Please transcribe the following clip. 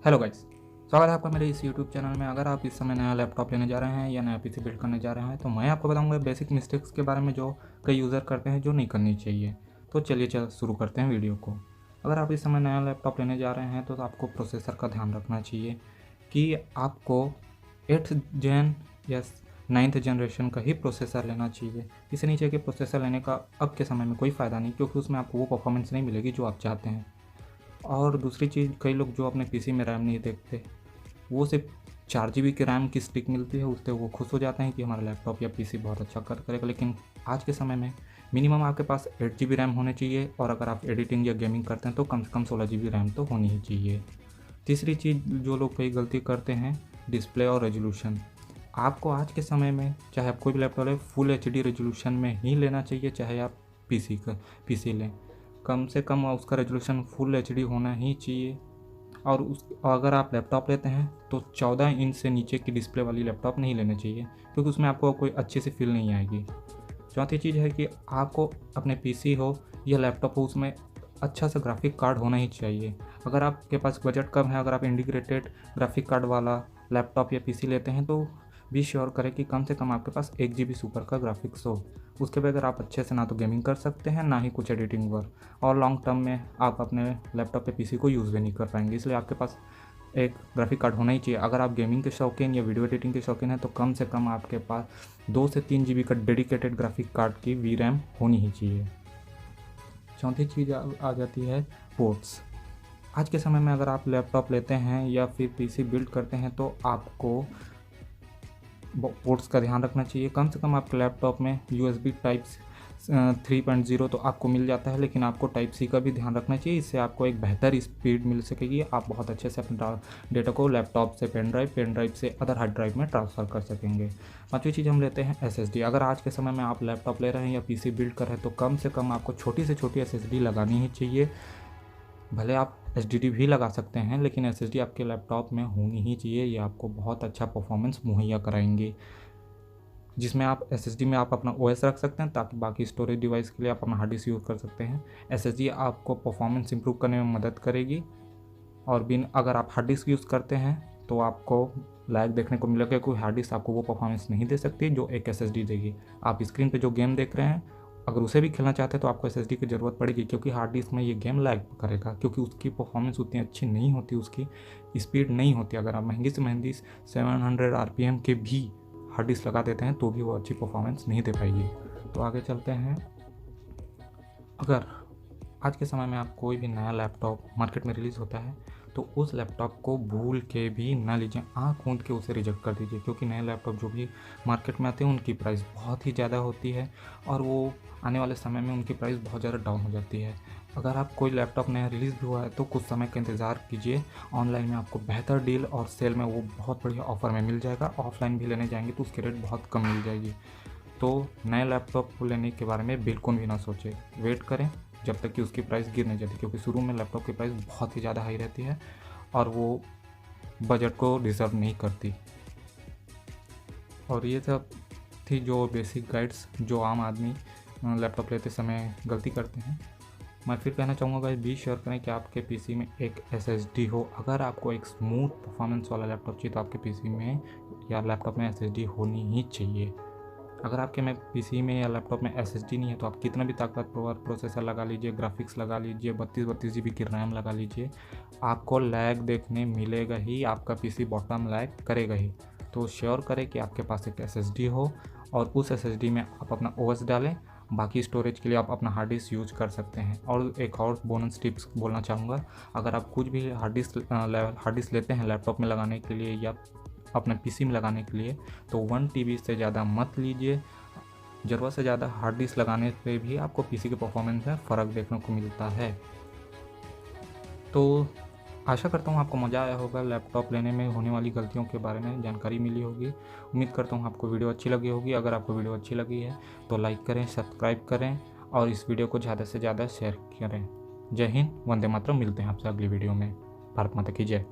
Hello guys, स्वागत है आपका मेरे इस यूट्यूब चैनल में। अगर आप इस समय नया लैपटॉप लेने जा रहे हैं या नया पीसी बिल्ड करने जा रहे हैं तो मैं आपको बताऊंगा बेसिक मिस्टेक्स के बारे में जो कई यूज़र करते हैं जो नहीं करनी चाहिए। तो चलिए शुरू करते हैं वीडियो को। अगर आप इस समय नया लैपटॉप लेने जा रहे हैं तो आपको प्रोसेसर का ध्यान रखना चाहिए कि आपको 8th जेन या 9th जनरेशन का ही प्रोसेसर लेना चाहिए। इससे नीचे के प्रोसेसर लेने का अब के समय में कोई फ़ायदा नहीं, क्योंकि उसमें आपको वो परफॉर्मेंस नहीं मिलेगी जो आप चाहते हैं। और दूसरी चीज़, कई लोग जो अपने पीसी में रैम नहीं देखते, वो सिर्फ 4 GB की रैम की स्टिक मिलती है उससे वो खुश हो जाते हैं कि हमारा लैपटॉप या पीसी बहुत अच्छा करेगा। लेकिन आज के समय में मिनिमम आपके पास 8 GB रैम होने चाहिए, और अगर आप एडिटिंग या गेमिंग करते हैं तो कम से कम 16 GB रैम तो होनी ही चाहिए। तीसरी चीज़ जो लोग कई गलती करते हैं, डिस्प्ले और रेजोल्यूशन। आपको आज के समय में चाहे आप कोई भी लैपटॉप लें, फुल HD रेजोल्यूशन में ही लेना चाहिए, चाहे आप पीसी लें। कम से कम उसका रेजोल्यूशन फुल HD होना ही चाहिए। और अगर आप लैपटॉप लेते हैं तो 14 इंच से नीचे की डिस्प्ले वाली लैपटॉप नहीं लेने चाहिए, क्योंकि उसमें आपको कोई अच्छी सी फील नहीं आएगी। चौथी चीज़ है कि आपको अपने पीसी हो या लैपटॉप हो, उसमें अच्छा सा ग्राफिक कार्ड होना ही चाहिए। अगर आपके पास बजट कम है, अगर आप इंटीग्रेटेड ग्राफिक कार्ड वाला लैपटॉप या पीसी लेते हैं तो बी श्योर करें कि कम से कम आपके पास 1 GB सुपर का ग्राफिक्स हो। उसके बगैर आप अच्छे से ना तो गेमिंग कर सकते हैं, ना ही कुछ एडिटिंग वर्क, और लॉन्ग टर्म में आप अपने लैपटॉप या पीसी को यूज़ भी नहीं कर पाएंगे। इसलिए आपके पास एक ग्राफिक कार्ड होना ही चाहिए। अगर आप गेमिंग के शौकीन या वीडियो एडिटिंग के शौकीन हैं तो कम से कम आपके पास 2 से 3 GB का डेडिकेटेड ग्राफिक कार्ड की VRAM होनी ही चाहिए। चौथी चीज़ आ जाती है पोर्ट्स। आज के समय में अगर आप लैपटॉप लेते हैं या फिर पीसी बिल्ड करते हैं तो आपको पोर्ट्स का ध्यान रखना चाहिए। कम से कम आपके लैपटॉप में USB टाइप 3.0 तो आपको मिल जाता है, लेकिन आपको टाइप C का भी ध्यान रखना चाहिए। इससे आपको एक बेहतर स्पीड मिल सकेगी, आप बहुत अच्छे से अपने डेटा को लैपटॉप से पेन ड्राइव से अदर हार्ड ड्राइव में ट्रांसफ़र कर सकेंगे। पाँचवीं चीज़ हम लेते हैं SSD। अगर आज के समय में आप लैपटॉप ले रहे हैं या पीसी बिल्ड कर रहे हैं तो कम से कम आपको छोटी से छोटी SSD लगानी ही चाहिए। भले आप HDD भी लगा सकते हैं, लेकिन SSD आपके लैपटॉप में होनी ही चाहिए। ये आपको बहुत अच्छा परफॉर्मेंस मुहैया कराएंगे, जिसमें आप SSD में आप अपना OS रख सकते हैं ताकि बाकी स्टोरेज डिवाइस के लिए आप अपना हार्ड डिस्क यूज़ कर सकते हैं। SSD आपको परफॉर्मेंस इंप्रूव करने में मदद करेगी, और अगर आप हार्ड डिस्क यूज़ करते हैं तो आपको लैग देखने को मिलेगा, क्योंकि हार्ड डिस्क आपको वो परफॉर्मेंस नहीं दे सकती जो एक SSD देगी। आप स्क्रीन पे जो गेम देख रहे हैं, अगर उसे भी खेलना चाहते हैं तो आपको SSD की ज़रूरत पड़ेगी, क्योंकि हार्ड डिस्क में ये गेम लैग करेगा, क्योंकि उसकी परफॉर्मेंस उतनी अच्छी नहीं होती, उसकी स्पीड नहीं होती। अगर आप महंगी से महंगी 700 RPM के भी हार्ड डिस्क लगा देते हैं तो भी वो अच्छी परफॉर्मेंस नहीं दे पाएगी। तो आगे चलते हैं। अगर आज के समय में आप कोई भी नया लैपटॉप मार्केट में रिलीज़ होता है तो उस लैपटॉप को भूल के भी ना लीजिए, आँख मूंद के उसे रिजेक्ट कर दीजिए, क्योंकि नए लैपटॉप जो भी मार्केट में आते हैं उनकी प्राइस बहुत ही ज़्यादा होती है, और वो आने वाले समय में उनकी प्राइस बहुत ज़्यादा डाउन हो जाती है। अगर आप कोई लैपटॉप नया रिलीज़ भी हुआ है तो कुछ समय का इंतज़ार कीजिए। ऑनलाइन में आपको बेहतर डील और सेल में वो बहुत बढ़िया ऑफ़र में मिल जाएगा। ऑफलाइन भी लेने जाएंगे तो उसकी रेट बहुत कम मिल जाएगी। तो नए लैपटॉप को लेने के बारे में बिल्कुल भी ना सोचें, वेट करें जब तक कि उसकी प्राइस गिर नहीं जाती, क्योंकि शुरू में लैपटॉप की प्राइस बहुत ही ज़्यादा हाई रहती है और वो बजट को डिज़र्व नहीं करती। और ये सब थी जो बेसिक गाइड्स जो आम आदमी लैपटॉप लेते समय गलती करते हैं। मैं फिर कहना चाहूँगा गाइस, बी श्योर करें कि आपके पीसी में एक SSD हो। अगर आपको एक स्मूथ परफॉर्मेंस वाला लैपटॉप चाहिए तो आपके पीसी में या लैपटॉप में SSD होनी ही चाहिए। अगर आपके में पीसी में या लैपटॉप में SSD नहीं है तो आप कितना भी ताकतवर प्रोसेसर लगा लीजिए, ग्राफिक्स लगा लीजिए, 32 GB की रैम लगा लीजिए, आपको लैग देखने मिलेगा ही, आपका पीसी बॉटम लैग करेगा ही। तो श्योर करें कि आपके पास एक SSD हो, और उस SSD में आप अपना OS डालें। बाकी स्टोरेज के लिए आप अपना हार्ड डिस्क यूज कर सकते हैं। और एक और बोनस टिप्स बोलना चाहूँगा, अगर आप कुछ भी हार्ड डिस्क लेते हैं लैपटॉप में लगाने के लिए या अपने पीसी में लगाने के लिए, तो 1 TB से ज़्यादा मत लीजिए। ज़रूरत से ज़्यादा हार्ड डिस्क लगाने पे भी आपको पीसी के परफॉर्मेंस में फ़र्क देखने को मिलता है। तो आशा करता हूँ आपको मज़ा आया होगा, लैपटॉप लेने में होने वाली गलतियों के बारे में जानकारी मिली होगी। उम्मीद करता हूँ आपको वीडियो अच्छी लगी होगी। अगर आपको वीडियो अच्छी लगी है तो लाइक करें, सब्सक्राइब करें और इस वीडियो को ज़्यादा से ज़्यादा शेयर करें। जय हिंद, वंदे मातरम। मिलते हैं आपसे अगली वीडियो में। भारत माता की जय।